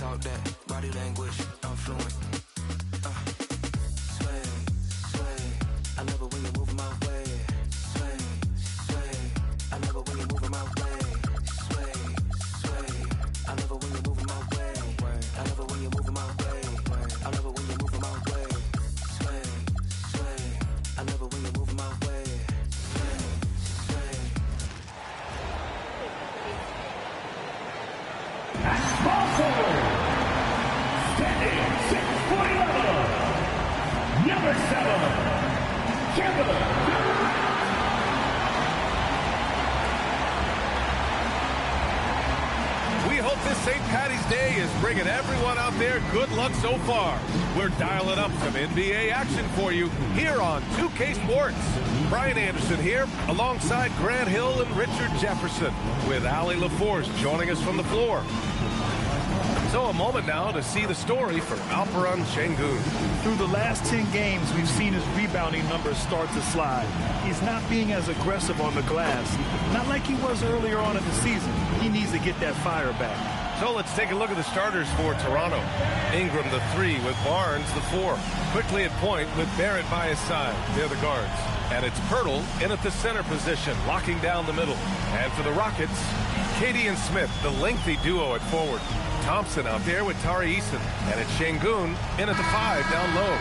wanna talk that body language, I'm fluent. Sway, sway, I love it when you're moving my way. Sway, sway, I love it when you're moving my way. Sway, sway, I love it when you're moving my way. I love it when you're moving my way. I love it when you're moving my way. Sway, sway, I love it when you're moving my way. Sway, sway. Small forward, standing 6'11", number 7, Kevin. We hope this St. Patty's Day is bringing everyone out there good luck so far. We're dialing up some NBA action for you here on 2K Sports. Brian Anderson here alongside Grant Hill and Richard Jefferson with Allie LaForce joining us from the floor. So a moment now to see the story for Alperen Şengün. Through the last 10 games, we've seen his rebounding numbers start to slide. He's not being as aggressive on the glass, not like he was earlier on in the season. He needs to get that fire back. So let's take a look at the starters for Toronto. Ingram the 3 with Barnes the 4. Quickly at point with Barrett by his side. They're the guards. And it's Pirtle in at the center position, locking down the middle. And for the Rockets, Katie and Smith, the lengthy duo at forward. Thompson out there with Tari Eason. And it's Şengün in at the 5 down low.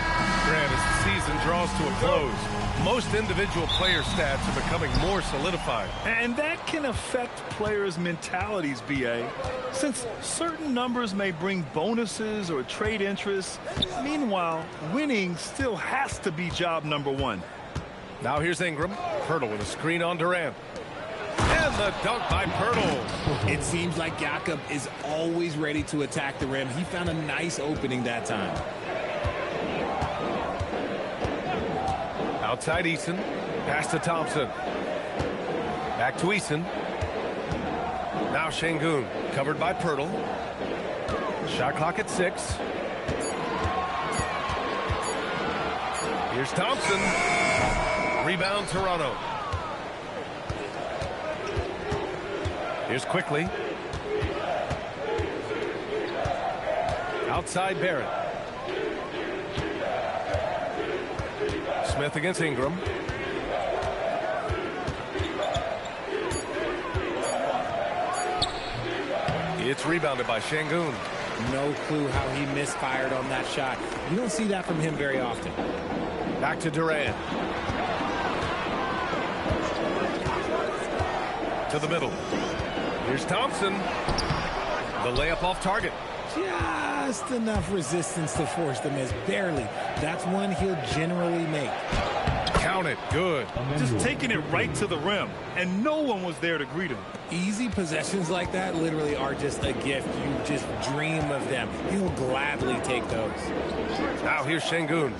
Grant, as the season draws to a close, most individual player stats are becoming more solidified. And that can affect players' mentalities, B.A. Since certain numbers may bring bonuses or trade interest, meanwhile, winning still has to be job number one. Now here's Ingram. Pirtle with a screen on Durant. And the dunk by Pirtle. It seems like Jakob is always ready to attack the rim. He found a nice opening that time. Outside Eason. Pass to Thompson. Back to Eason. Now Şengün. Covered by Pirtle. Shot clock at 6. Here's Thompson. Rebound Toronto. Here's Quickly. Outside Barrett. Smith against Ingram. It's rebounded by Şengün. No clue how he misfired on that shot. You don't see that from him very often. Back to Durant. To the middle. Here's Thompson. The layup off target. Just enough resistance to force the miss. Barely. That's one he'll generally make. Count it. Good. Just taking it right to the rim, and no one was there to greet him. Easy possessions like that literally are just a gift. You just dream of them. He'll gladly take those. Now here's Şengün.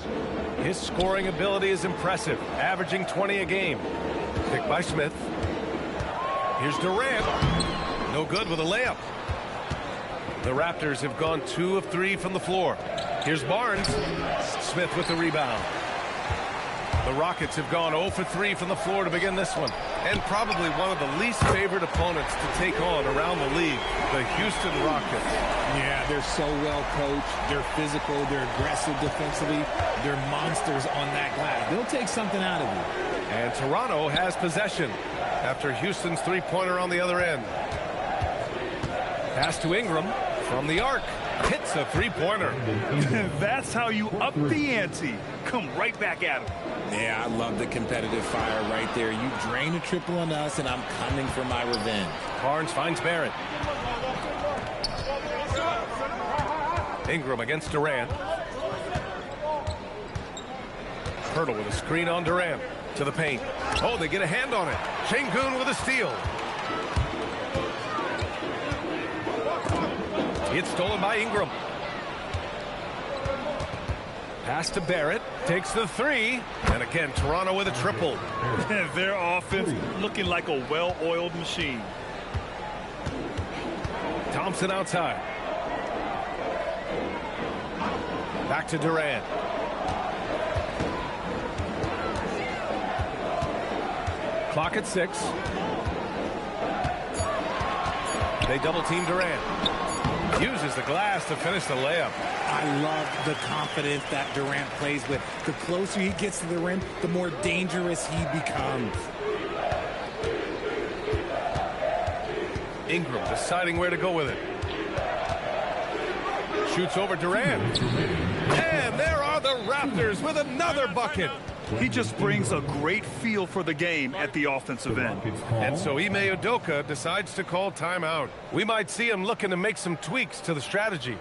His scoring ability is impressive, averaging 20 a game. Picked by Smith. Here's Durant. No good with a layup. The Raptors have gone 2 of 3 from the floor. Here's Barnes. Smith with the rebound. The Rockets have gone 0 for 3 from the floor to begin this one. And probably one of the least favored opponents to take on around the league, the Houston Rockets. Yeah, they're so well coached. They're physical. They're aggressive defensively. They're monsters on that glass. They'll take something out of you. And Toronto has possession after Houston's three-pointer on the other end. Pass to Ingram from the arc. Hits a three-pointer. That's how you up the ante. Come right back at him. Yeah, I love the competitive fire right there. You drain a triple on us, and I'm coming for my revenge. Barnes finds Barrett. Ingram against Durant. Pirtle with a screen on Durant. To the paint. Oh, they get a hand on it. Şengün with a steal. It's stolen by Ingram. Pass to Barrett. Takes the 3. And again, Toronto with a triple. Their offense looking like a well-oiled machine. Thompson outside. Back to Durant. Clock at 6. They double team Durant. Uses the glass to finish the layup. I love the confidence that Durant plays with. The closer he gets to the rim, the more dangerous he becomes. Ingram deciding where to go with it. Shoots over Durant. And there are the Raptors with another bucket. He just brings a great feel for the game at the offensive end. And so Ime Udoka decides to call timeout. We might see him looking to make some tweaks to the strategy.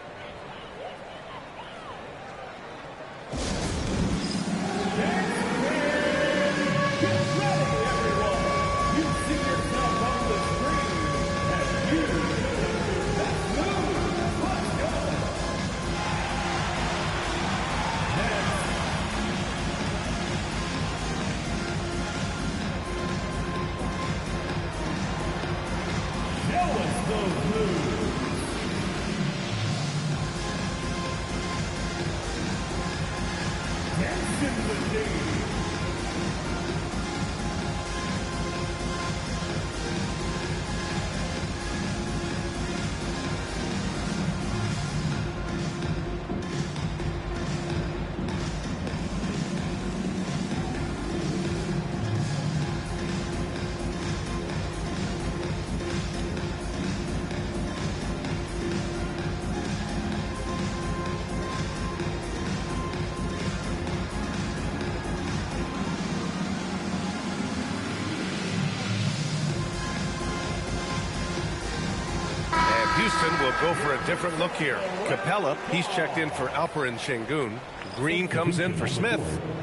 Houston will go for a different look here. Capella, he's checked in for Alperen Şengün. Green comes in for Smith.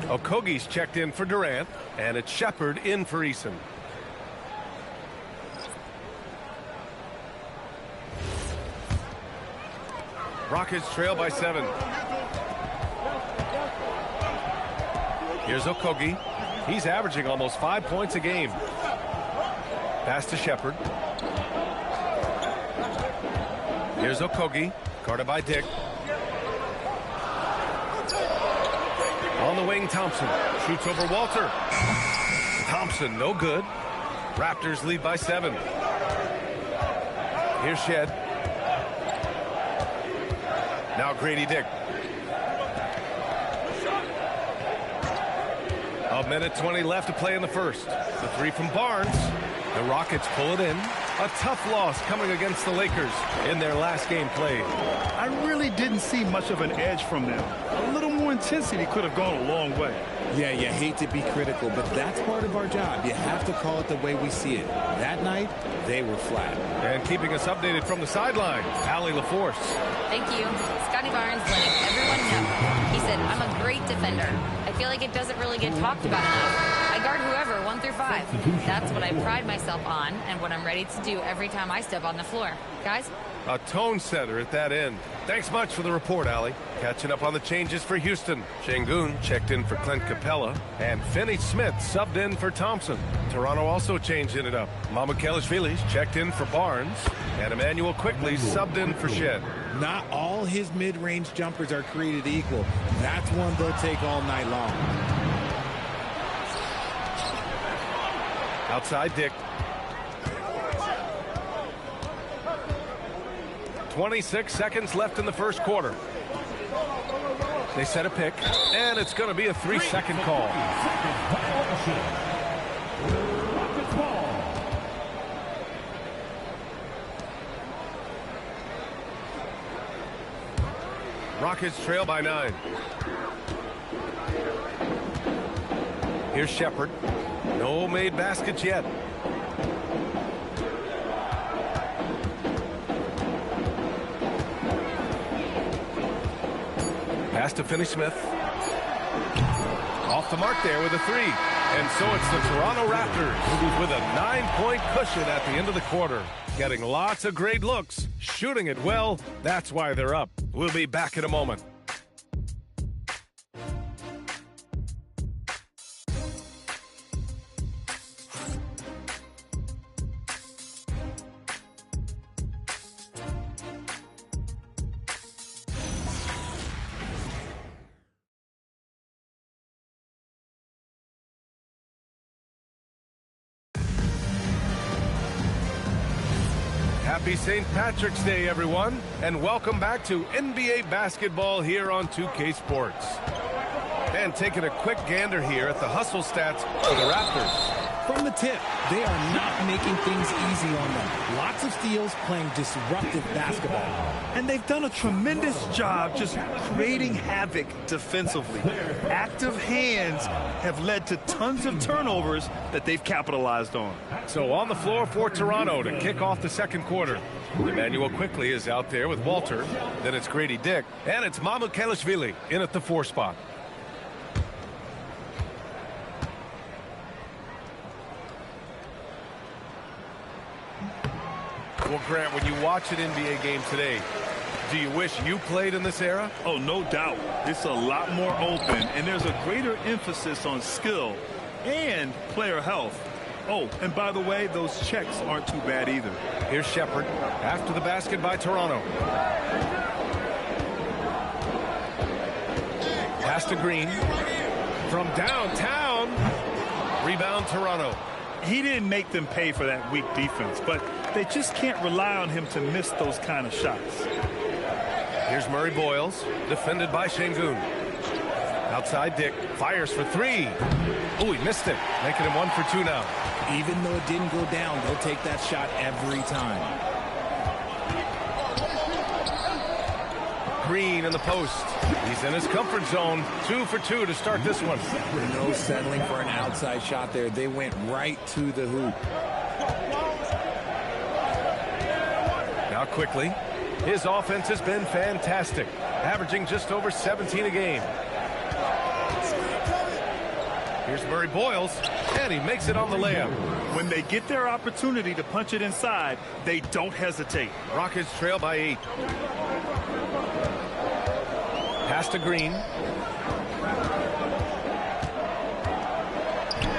Okogie's checked in for Durant. And it's Shepherd in for Eason. Rockets trail by 7. Here's Okogie. He's averaging almost 5 points a game. Pass to Shepherd. Here's Okogie, guarded by Dick. On the wing, Thompson shoots over Walter. Thompson, no good. Raptors lead by 7. Here's Shed. Now Grady Dick. A minute 20 left to play in the first. The three from Barnes. The Rockets pull it in. A tough loss coming against the Lakers in their last game played. I really didn't see much of an edge from them. A little more intensity could have gone a long way. Yeah, you hate to be critical, but that's part of our job. You have to call it the way we see it. That night, they were flat. And keeping us updated from the sideline, Allie LaForce. Thank you. Scotty Barnes letting everyone know. He said, I'm a great defender. I feel like it doesn't really get talked about enough. I guard whoever, 1 through 5. That's what I pride myself on and what I'm ready to do every time I step on the floor. Guys? A tone setter at that end. Thanks much for the report, Allie. Catching up on the changes for Houston. Şengün checked in for Clint Capella. And Finney-Smith subbed in for Thompson. Toronto also changed it up. Mamukelashvili's checked in for Barnes. And Emmanuel quickly subbed in for Shed. Not all his mid-range jumpers are created equal. That's one they'll take all night long. Outside Dick. 26 seconds left in the first quarter. They set a pick, and it's going to be a 3-second call. Rockets trail by 9. Here's Shepherd. No made baskets yet. Pass to Finney-Smith. Off the mark there with a 3. And so it's the Toronto Raptors with a 9-point cushion at the end of the quarter. Getting lots of great looks, shooting it well. That's why they're up. We'll be back in a moment. Happy St. Patrick's Day, everyone, and welcome back to NBA basketball here on 2K Sports. And taking a quick gander here at the hustle stats for the Raptors. From the tip, they are not making things easy on them. Lots of steals, playing disruptive basketball. And they've done a tremendous job just creating havoc defensively. Active hands have led to tons of turnovers that they've capitalized on. So on the floor for Toronto to kick off the second quarter. Emmanuel quickly is out there with Walter. Then it's Grady Dick. And it's Mamukelashvili in at the 4 spot. Well, Grant, when you watch an NBA game today, do you wish you played in this era? Oh, no doubt. It's a lot more open, and there's a greater emphasis on skill and player health. Oh, and by the way, those checks aren't too bad either. Here's Shepard after the basket by Toronto. Pass to Green. From downtown. Rebound Toronto. He didn't make them pay for that weak defense, but they just can't rely on him to miss those kind of shots. Here's Murray Boyles, defended by Şengün. Outside Dick, fires for 3. Oh, he missed it, making him 1 for 2 now. Even though it didn't go down, they'll take that shot every time. Green in the post. He's in his comfort zone. 2 for 2 to start this one. No settling for an outside shot there. They went right to the hoop. Now quickly, his offense has been fantastic, averaging just over 17 a game. Here's Murray Boyles, and he makes it on the layup. When they get their opportunity to punch it inside, they don't hesitate. Rockets trail by 8. Pass to Green.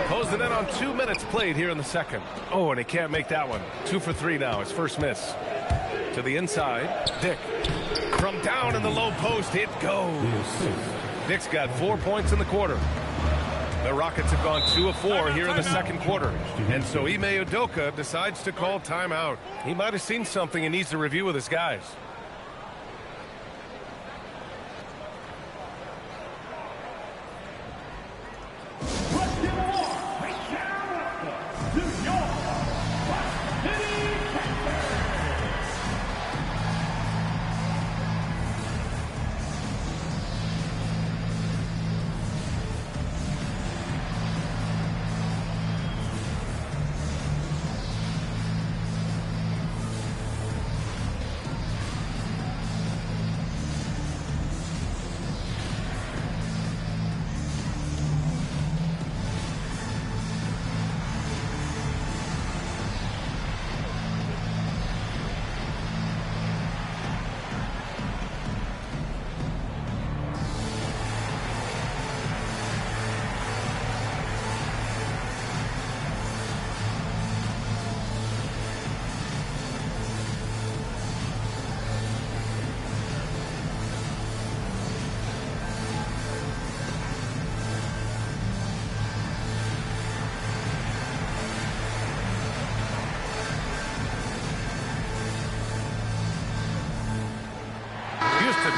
Closing in on 2 minutes played here in the second. Oh, and he can't make that one. 2 for 3 now, his first miss. To the inside, Dick. From down in the low post, it goes. Dick's got 4 points in the quarter. The Rockets have gone 2 of 4 here in the second quarter. And so Ime Udoka decides to call timeout. He might have seen something and needs to review with his guys.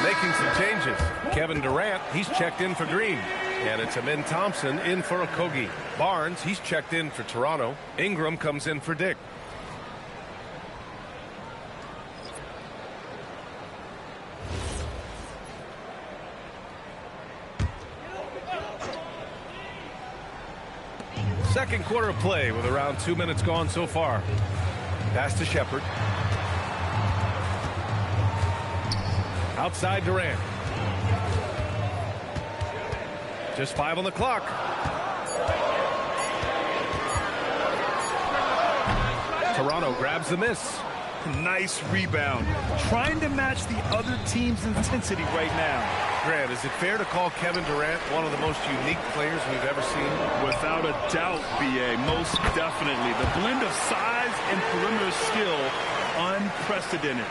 Making some changes. Kevin Durant, he's checked in for Green. And it's Amin Thompson in for Okogie. Barnes, he's checked in for Toronto. Ingram comes in for Dick. Second quarter of play with around 2 minutes gone so far. Pass to Shepard. Outside Durant. Just 5 on the clock. Toronto grabs the miss. Nice rebound. Trying to match the other team's intensity right now. Grant, is it fair to call Kevin Durant one of the most unique players we've ever seen? Without a doubt, B.A., most definitely. The blend of size and perimeter skill, unprecedented.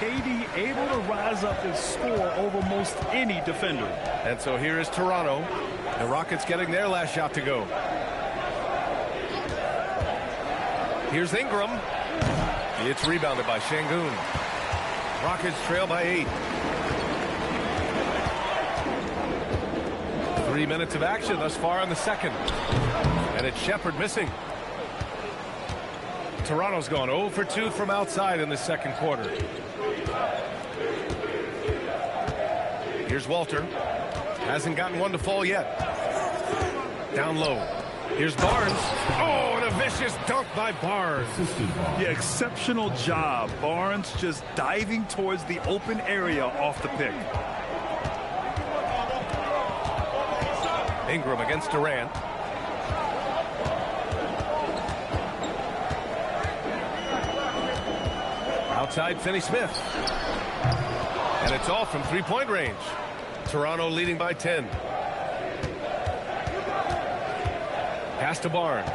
KD able to rise up and score over most any defender. And so here is Toronto. The Rockets getting their last shot to go. Here's Ingram. It's rebounded by Şengün. Rockets trail by 8. 3 minutes of action thus far in the second. And it's Shepherd missing. Toronto's gone 0 for 2 from outside in the second quarter. Here's Walter. Hasn't gotten one to fall yet. Down low. Here's Barnes. Oh, and a vicious dunk by Barnes. Yeah, exceptional job. Barnes just diving towards the open area off the pick. Ingram against Durant. Outside Finney-Smith. And it's off from three-point range. Toronto leading by 10. Pass to Barnes.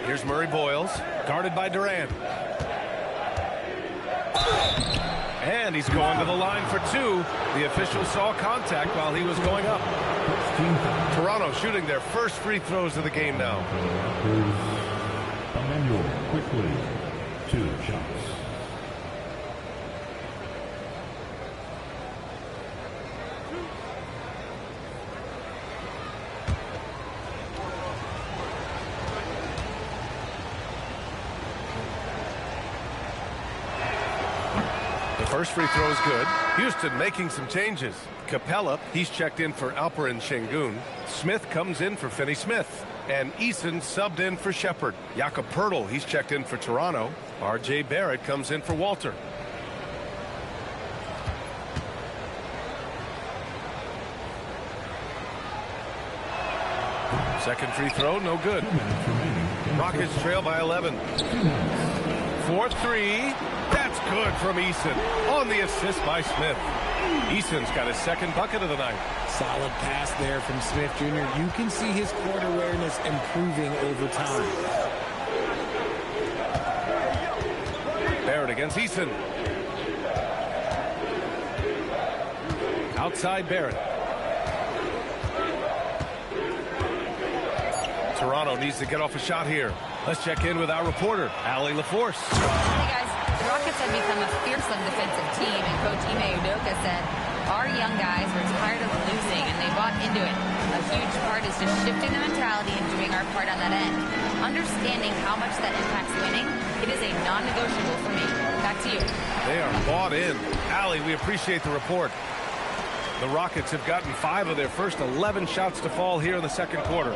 Here's Murray Boyles, guarded by Durant. And he's going to the line for 2. The official saw contact while he was going up. Toronto shooting their first free throws of the game now. Emmanuel quickly 2 shots. First free throw is good. Houston making some changes. Capella, he's checked in for Alperen Şengün. Smith comes in for Finney-Smith. And Eason subbed in for Shepherd. Jakob Poeltl, he's checked in for Toronto. R.J. Barrett comes in for Walter. Second free throw, no good. Rockets trail by 11. 4-3. That's good from Eason on the assist by Smith. Eason's got his second bucket of the night. Solid pass there from Smith Jr. You can see his court awareness improving over time. Barrett against Eason. Outside Barrett. Toronto needs to get off a shot here. Let's check in with our reporter, Allie LaForce. Hey guys, the Rockets have become a fearsome defensive team, and Coach Ime Udoka said, our young guys were tired of losing and they bought into it. A huge part is just shifting the mentality and doing our part on that end. Understanding how much that impacts winning, it is a non-negotiable for me. Back to you. They are bought in. Allie, we appreciate the report. The Rockets have gotten 5 of their first 11 shots to fall here in the second quarter.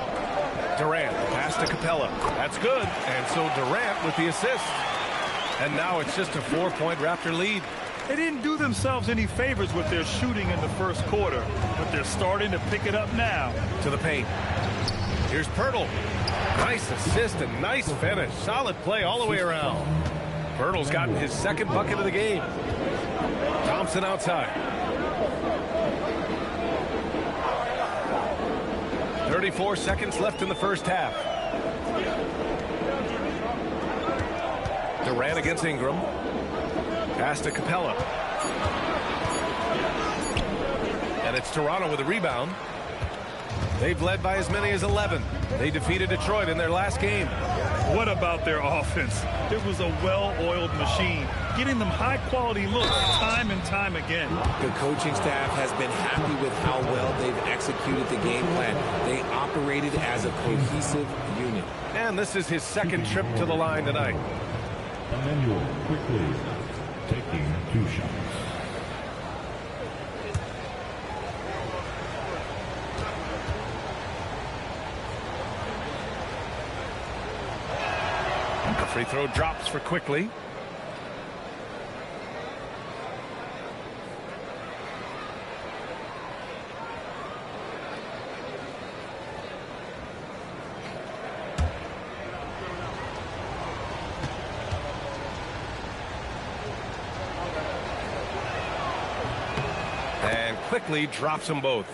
Durant, pass to Capella. That's good. And so Durant with the assist. And now it's just a 4-point Raptor lead. They didn't do themselves any favors with their shooting in the first quarter, but they're starting to pick it up now. To the paint. Here's Poeltl. Nice assist and nice finish. Solid play all the way around. Poeltl's gotten his second bucket of the game. Thompson outside. 34 seconds left in the first half. Durant against Ingram. Pass to Capella. And it's Toronto with a rebound. They've led by as many as 11. They defeated Detroit in their last game. What about their offense? It was a well-oiled machine, getting them high-quality looks time and time again. The coaching staff has been happy with how well they've executed the game plan. They operated as a cohesive unit. And this is his second trip to the line tonight. Emmanuel quickly taking 2 shots. The free throw drops for Quickly. And Quickly drops them both.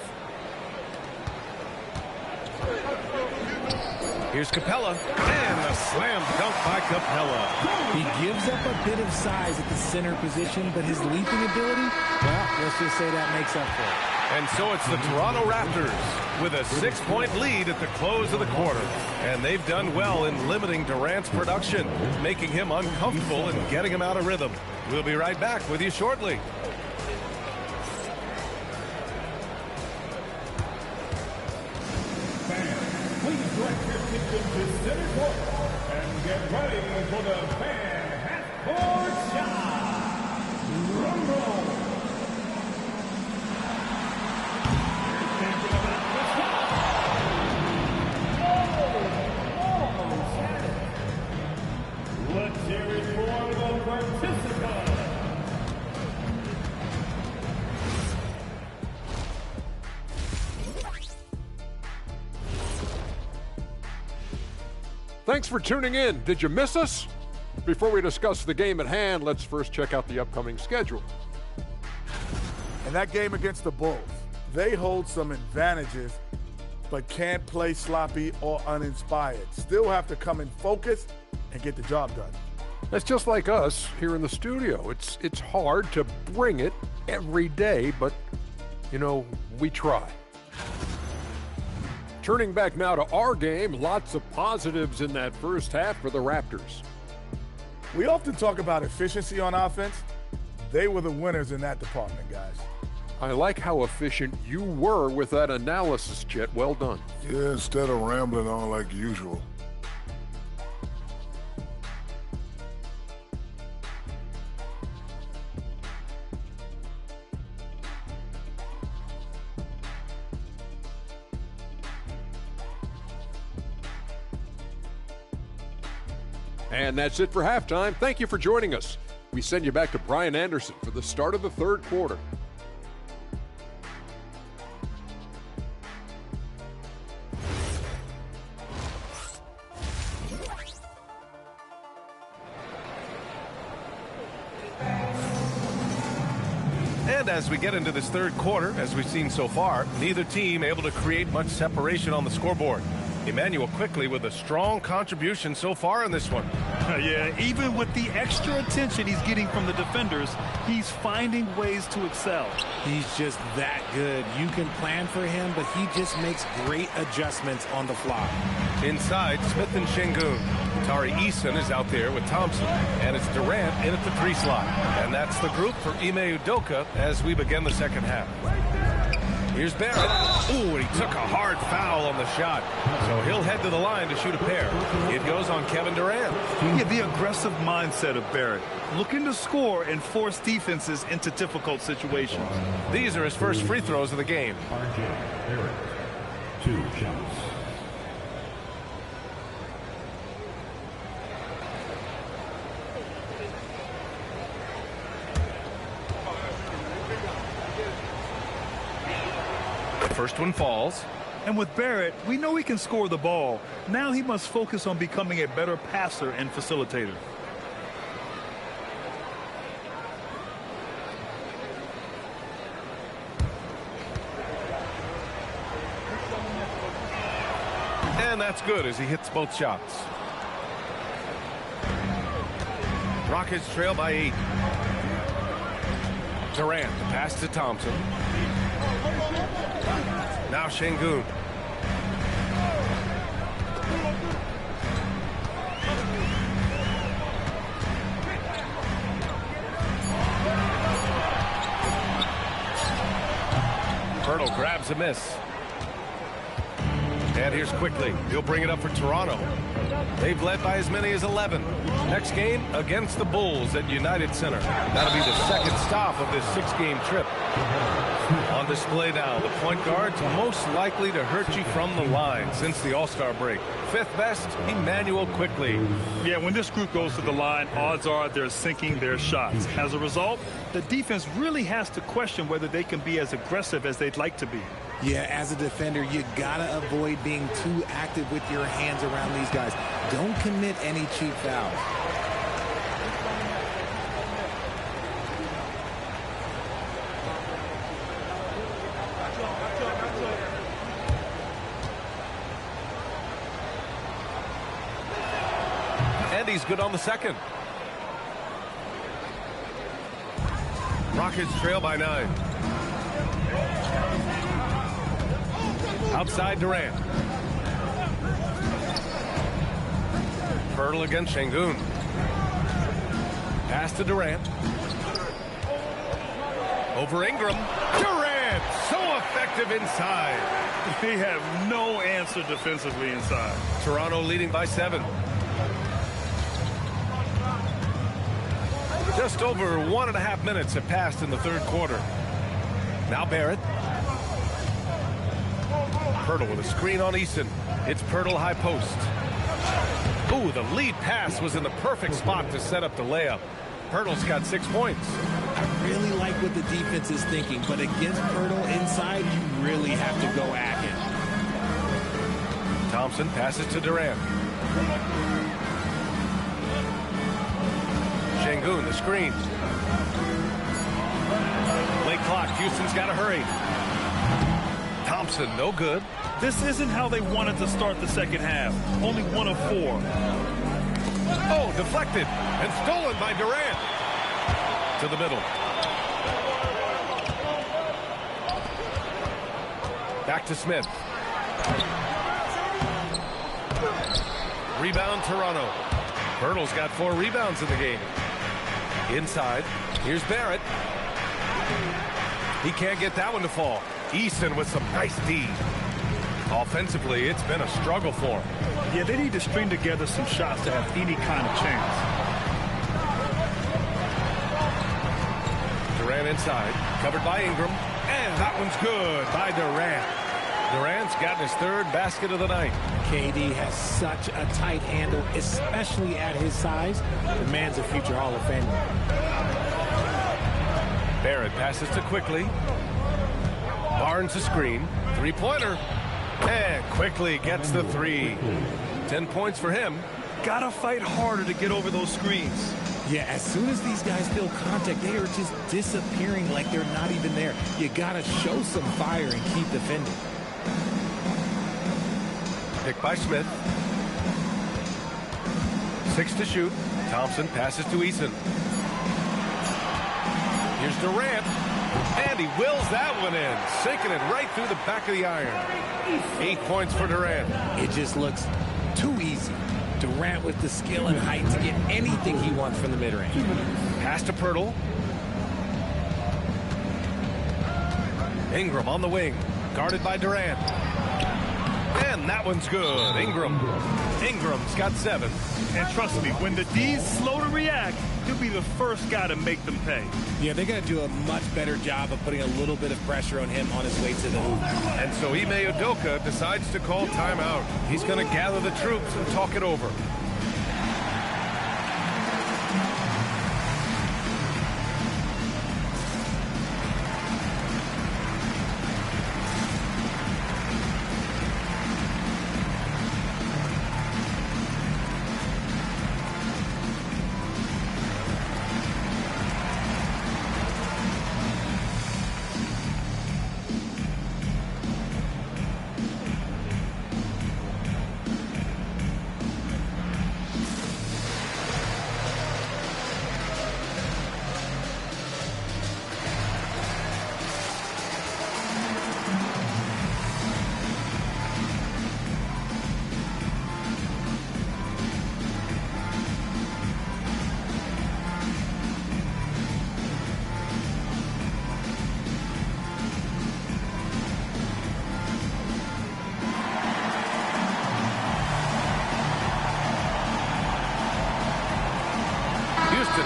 Here's Capella, and a slam dunk by Capella. He gives up a bit of size at the center position, but his leaping ability, well, let's just say that makes up for it. And so it's the Toronto Raptors with a 6-point lead at the close of the quarter. And they've done well in limiting Durant's production, making him uncomfortable and getting him out of rhythm. We'll be right back with you shortly. Fans, please direct your attention to center court and get ready for the fan half-court shot. Rumble. Let's hear it for the participant. Thanks for tuning in. Did you miss us? Before we discuss the game at hand, let's first check out the upcoming schedule. In that game against the Bulls, they hold some advantages, but can't play sloppy or uninspired. Still have to come in focused and get the job done. That's just like us here in the studio. It's hard to bring it every day, but, you know, we try. Turning back now to our game, lots of positives in that first half for the Raptors. We often talk about efficiency on offense. They were the winners in that department, guys. I like how efficient you were with that analysis, Chet. Well done. Yeah, instead of rambling on like usual. And that's it for halftime. Thank you for joining us. We send you back to Brian Anderson for the start of the third quarter. And as we get into this third quarter, as we've seen so far, neither team able to create much separation on the scoreboard. Emmanuel quickly with a strong contribution so far in this one. Yeah, even with the extra attention he's getting from the defenders, he's finding ways to excel. He's just that good. You can plan for him, but he just makes great adjustments on the fly. Inside, Smith and Şengün. Tari Eason is out there with Thompson, and it's Durant in at the 3 slot. And that's the group for Ime Udoka as we begin the second half. Here's Barrett. Ooh, and he took a hard foul on the shot. So he'll head to the line to shoot a pair. It goes on Kevin Durant. Yeah, the aggressive mindset of Barrett, looking to score and force defenses into difficult situations. These are his first free throws of the game. RJ Barrett, 2 shots. First one falls. And with Barrett, we know he can score the ball. Now he must focus on becoming a better passer and facilitator. And that's good as he hits both shots. Rockets trail by 8. Durant, pass to Thompson. Now Şengün. Hurdle grabs a miss. And here's quickly. He'll bring it up for Toronto. They've led by as many as 11. Next game against the Bulls at United Center. That'll be the second stop of this 6-game trip. On display now, the point guards most likely to hurt you from the line since the All-Star break. 5th best, Emmanuel quickly. Yeah, when this group goes to the line, odds are they're sinking their shots. As a result, the defense really has to question whether they can be as aggressive as they'd like to be. Yeah, as a defender, you gotta avoid being too active with your hands around these guys. Don't commit any cheap fouls. And he's good on the second. Rockets trail by 9. Outside Durant. Pirtle against Şengün. Pass to Durant. Over Ingram. Durant, so effective inside. They have no answer defensively inside. Toronto leading by 7. Just over 1.5 minutes have passed in the third quarter. Now Barrett. Pirtle with a screen on Eason. It's Pirtle high post. Ooh, the lead pass was in the perfect spot to set up the layup. Pirtle's got 6 points. I really like what the defense is thinking, but against Pirtle inside, you really have to go at him. Thompson passes to Durant. Şengün, the screen. Late clock. Houston's got to hurry. Thompson, no good. This isn't how they wanted to start the second half. Only 1 of 4. Oh, deflected and stolen by Durant. To the middle. Back to Smith. Rebound Toronto. Pirtle's got 4 rebounds in the game. Inside. Here's Barrett. He can't get that one to fall. Eason with some nice D. Offensively, it's been a struggle for him. Yeah, they need to string together some shots to have any kind of chance. Durant inside, covered by Ingram, and that one's good by Durant. Durant's gotten his 3rd basket of the night. KD has such a tight handle, especially at his size. The man's a future Hall of Famer. Barrett passes to Quickly. Barnes a screen. 3-pointer. And Quickly gets the 3. 10 points for him. Gotta fight harder to get over those screens. Yeah, as soon as these guys feel contact, they are just disappearing like they're not even there. You gotta show some fire and keep defending. Pick by Smith. 6 to shoot. Thompson passes to Eason. Here's Durant. And he wills that one in, sinking it right through the back of the iron. 8 points for Durant. It just looks too easy. Durant with the skill and height to get anything he wants from the mid-range. Pass to Pirtle. Ingram on the wing, guarded by Durant. And that one's good. Ingram's got 7. And trust me, when the D's slow to react, he'll be the first guy to make them pay. Yeah, they're going to do a much better job of putting a little bit of pressure on him on his way to the hoop. And so Ime Udoka decides to call timeout. He's going to gather the troops and talk it over.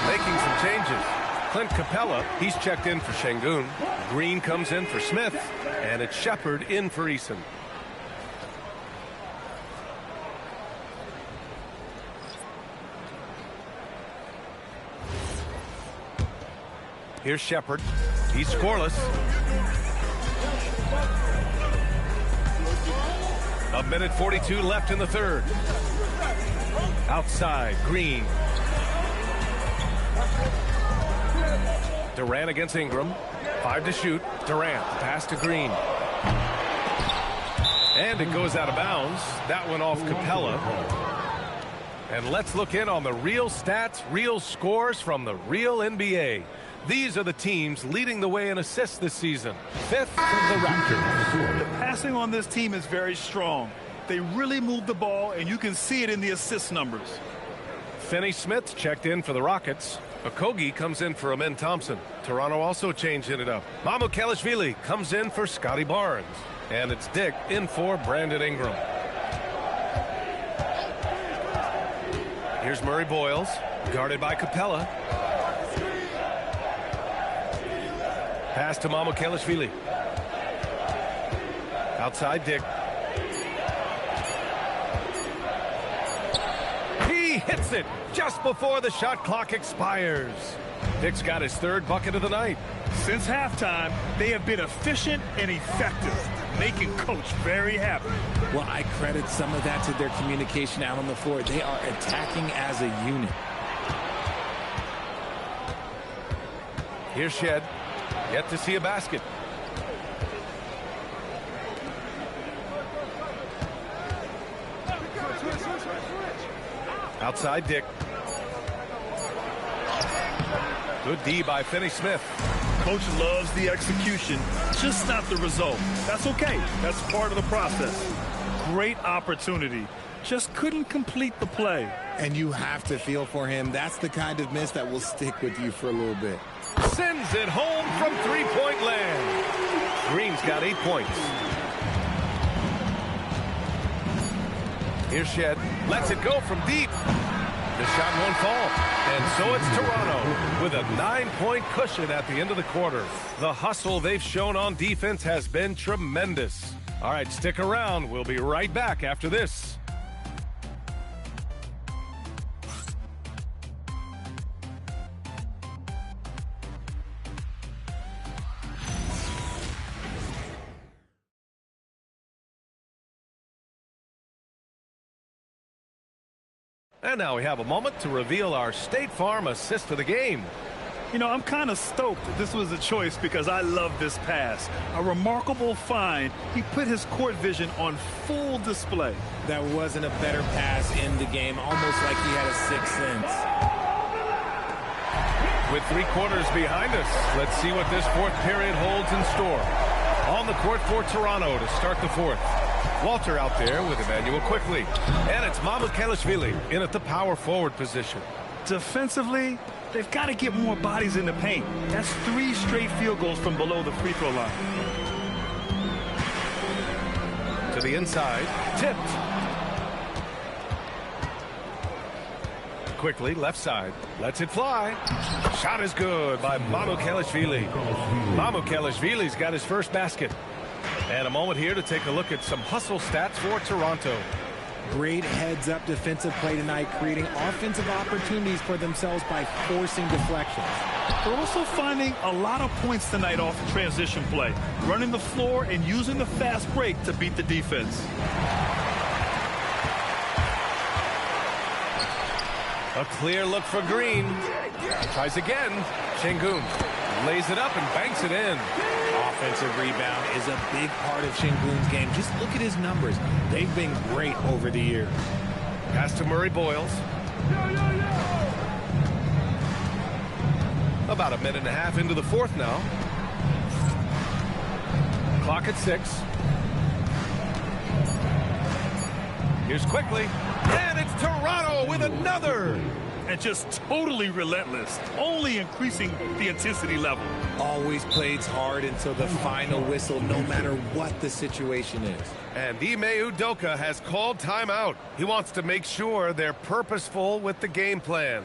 Making some changes. Clint Capella, he's checked in for Şengün. Green comes in for Smith, and it's Shepard in for Eason. Here's Shepard. He's scoreless. A minute 42 left in the third. Outside, Green. Durant against Ingram. 5 to shoot. Durant, pass to Green. And it goes out of bounds. That went off Capella. And let's look in on the real stats, real scores from the real NBA. These are the teams leading the way in assists this season. Fifth for the Raptors. The passing on this team is very strong. They really move the ball, and you can see it in the assist numbers. Finney-Smith checked in for the Rockets. Okogie comes in for Amin Thompson. Toronto also changing it up. Mamukelashvili comes in for Scotty Barnes. And it's Dick in for Brandon Ingram. Here's Murray Boyles, guarded by Capella. Pass to Mamukelashvili. Outside Dick. He hits it just before the shot clock expires. Dick's got his third bucket of the night. Since halftime, they have been efficient and effective, making Coach very happy. Well, I credit some of that to their communication out on the floor. They are attacking as a unit. Here's Shed. Yet to see a basket. Outside Dick. Good D by Finney-Smith. Coach loves the execution, just not the result. That's okay. That's part of the process. Great opportunity. Just couldn't complete the play. And you have to feel for him. That's the kind of miss that will stick with you for a little bit. Sends it home from three-point land. Green's got 8 points. Here's Shed. Lets it go from deep. The shot won't fall. And so it's Toronto with a 9-point cushion at the end of the quarter. The hustle they've shown on defense has been tremendous. All right, stick around. We'll be right back after this. And now we have a moment to reveal our State Farm assist of the game. You know, I'm kind of stoked that this was a choice because I love this pass. A remarkable find. He put his court vision on full display. That wasn't a better pass in the game, almost like he had a sixth sense. With 3 quarters behind us, let's see what this fourth period holds in store. On the court for Toronto to start the fourth. Walter out there with Emmanuel Quickly. And it's Mamukelashvili in at the power forward position. Defensively, they've got to get more bodies in the paint. That's 3 straight field goals from below the free throw line. To the inside, tipped. Quickly, left side, lets it fly. Shot is good by Mamukelashvili. Mamukelashvili's got his first basket. And a moment here to take a look at some hustle stats for Toronto. Great heads-up defensive play tonight, creating offensive opportunities for themselves by forcing deflections. They're also finding a lot of points tonight off the transition play, running the floor and using the fast break to beat the defense. A clear look for Green. Tries again. Sengun lays it up and banks it in. Offensive rebound is a big part of Sengun's game. Just look at his numbers. They've been great over the years. Pass to Murray Boyles. About a minute and a half into the fourth now. Clock at 6. Here's Quickly. And it's Toronto with another. And just totally relentless, only increasing the intensity level. Always plays hard until the final whistle, no matter what the situation is. And Ime Udoka has called timeout. He wants to make sure they're purposeful with the game plan.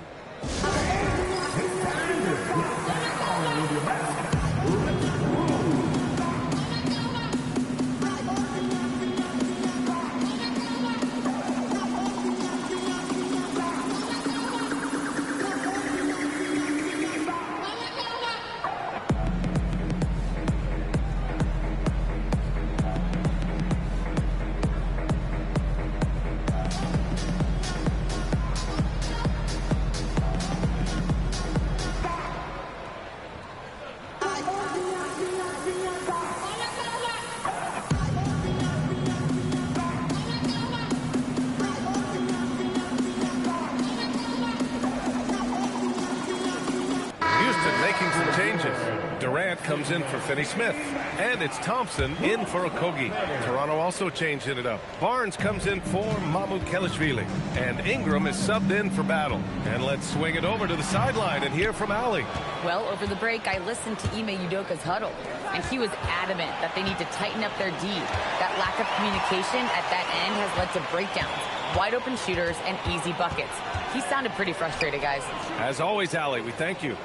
making some changes. Durant comes in for Finney Smith. And it's Thompson in for Okogie. Toronto also changing it up. Barnes comes in for Mamukelashvili. And Ingram is subbed in for Battle. And let's swing it over to the sideline and hear from Allie. Well, over the break, I listened to Ime Udoka's huddle, and he was adamant that they need to tighten up their D. That lack of communication at that end has led to breakdowns, wide open shooters, and easy buckets. He sounded pretty frustrated, guys. As always, Allie, we thank you.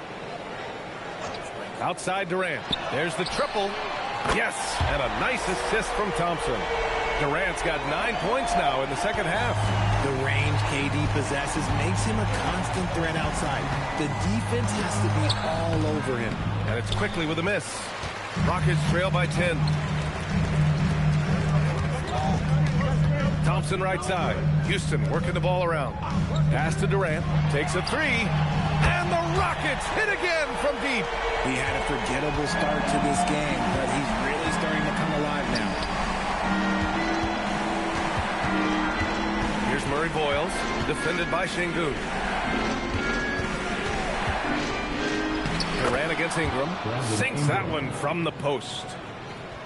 Outside Durant. There's the triple. Yes, and a nice assist from Thompson. Durant's got 9 points now in the second half. The range KD possesses makes him a constant threat outside. The defense has to be all over him. And it's quickly with a miss. Rockets trail by 10. Thompson right side. Houston working the ball around. Pass to Durant. Takes a three. And the Rockets hit again from deep. He had a forgettable start to this game, but he's really starting to come alive now. Here's Murray Boyles, defended by Şengün. Durant against Ingram. Sinks that one from the post.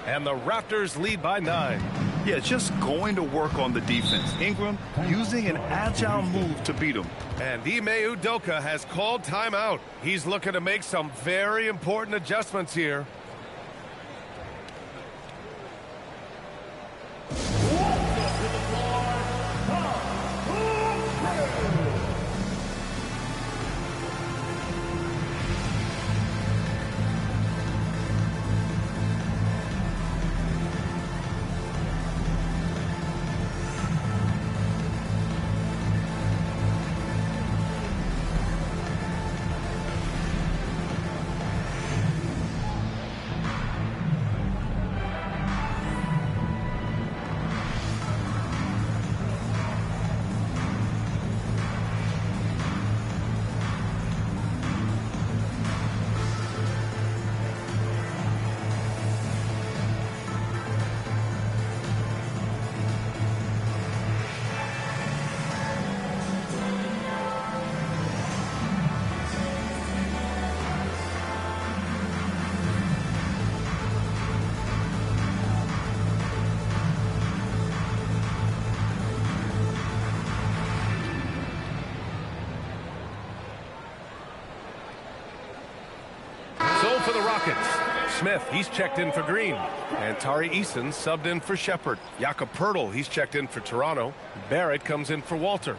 And the Raptors lead by 9. Yeah, just going to work on the defense. Ingram using an agile move to beat him. And Ime Udoka has called timeout. He's looking to make some very important adjustments here. For the Rockets, Smith, he's checked in for Green. And Tari Eason subbed in for Shepard. Jakob Poeltl, he's checked in for Toronto. Barrett comes in for Walter.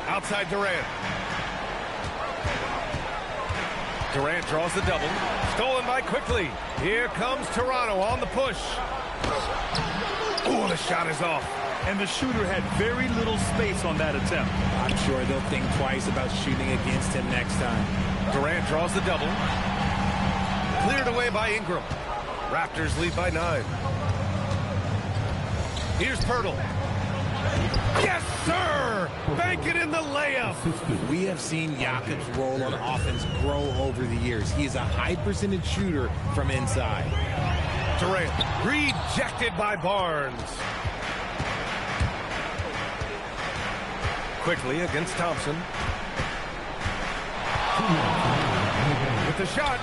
Outside Durant. Durant draws the double. Stolen by Quickly. Here comes Toronto on the push. Oh, the shot is off. And the shooter had very little space on that attempt. I'm sure they'll think twice about shooting against him next time. Durant draws the double. Cleared away by Ingram. Raptors lead by 9. Here's Poeltl. Yes, sir! Bank it in the layup. We have seen Jakob's role on offense grow over the years. He is a high percentage shooter from inside. Durant rejected by Barnes. Quickly against Thompson. With the shot.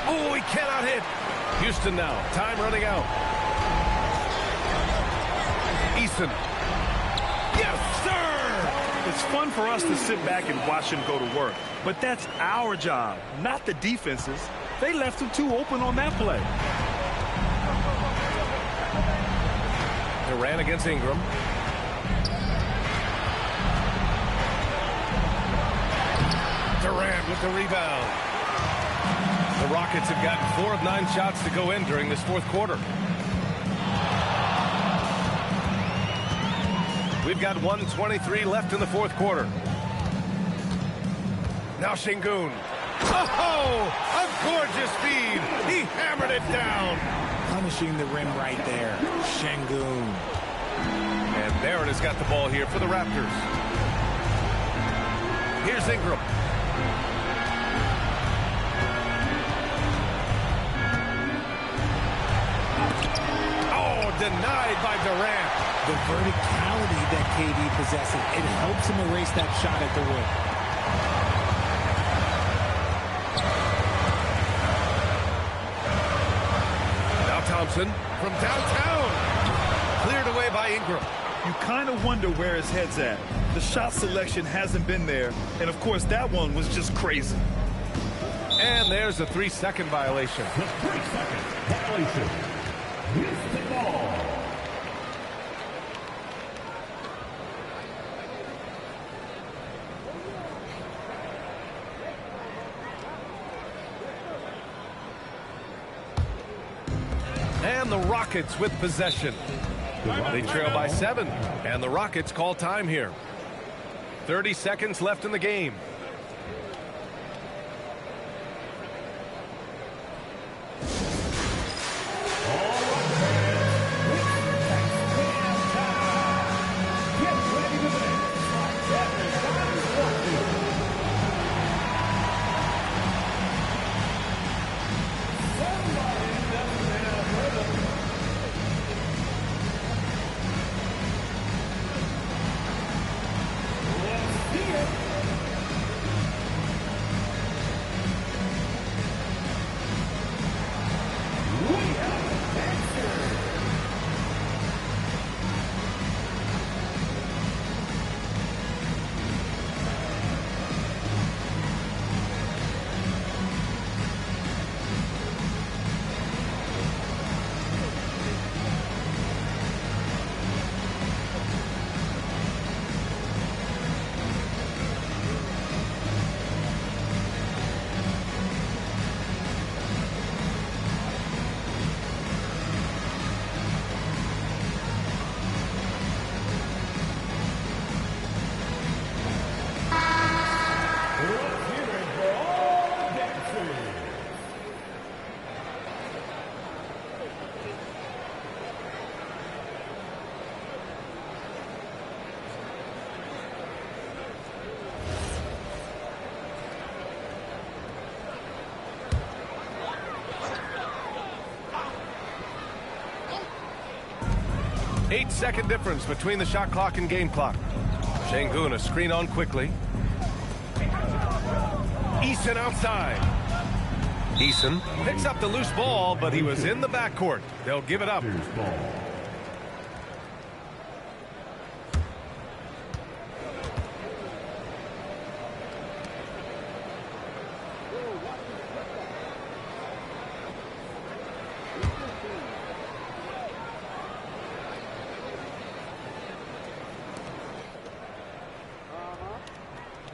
Oh, he cannot hit. Houston now. Time running out. Eason. Yes, sir! It's fun for us to sit back and watch him go to work. But that's our job, not the defense's. They left him too open on that play. Durant against Ingram. Durant with the rebound. The Rockets have gotten 4 of 9 shots to go in during this fourth quarter. We've got 1:23 left in the fourth quarter. Now Şengün. Oh, a gorgeous feed. He hammered it down. Punishing the rim right there. Şengün. And Barrett has got the ball here for the Raptors. Here's Ingram. denied by Durant. The verticality that KD possesses, it helps him erase that shot at the rim. Now Thompson from downtown. Cleared away by Ingram. You kind of wonder where his head's at. The shot selection hasn't been there, and of course that one was just crazy. And there's a 3-second violation. The 3-second violation. Here's the ball. And the Rockets with possession. They trail by 7, and the Rockets call time here. 30 seconds left in the game. Let's hear it for all the dancers. 8-second difference between the shot clock and game clock. Şengün a screen on quickly. Eason outside. Eason picks up the loose ball, but he was in the backcourt. They'll give it up. Here's ball.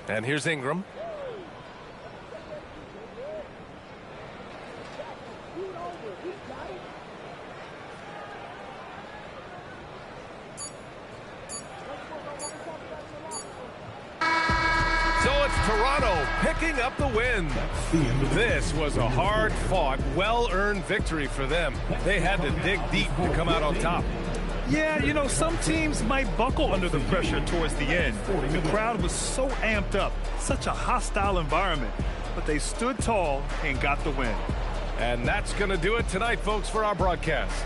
And here's Ingram. So it's Toronto picking up the win. This was a hard-fought, well-earned victory for them. They had to dig deep to come out on top. Yeah, you know, some teams might buckle under the pressure towards the end. The crowd was so amped up, such a hostile environment, but they stood tall and got the win. And that's going to do it tonight, folks, for our broadcast.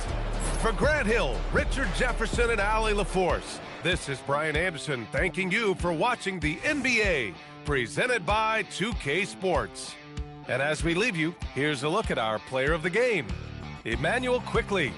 For Grant Hill, Richard Jefferson, and Allie LaForce, this is Brian Anderson thanking you for watching the NBA, presented by 2K Sports. And as we leave you, here's a look at our player of the game, Emmanuel Quickley.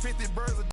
50 birds a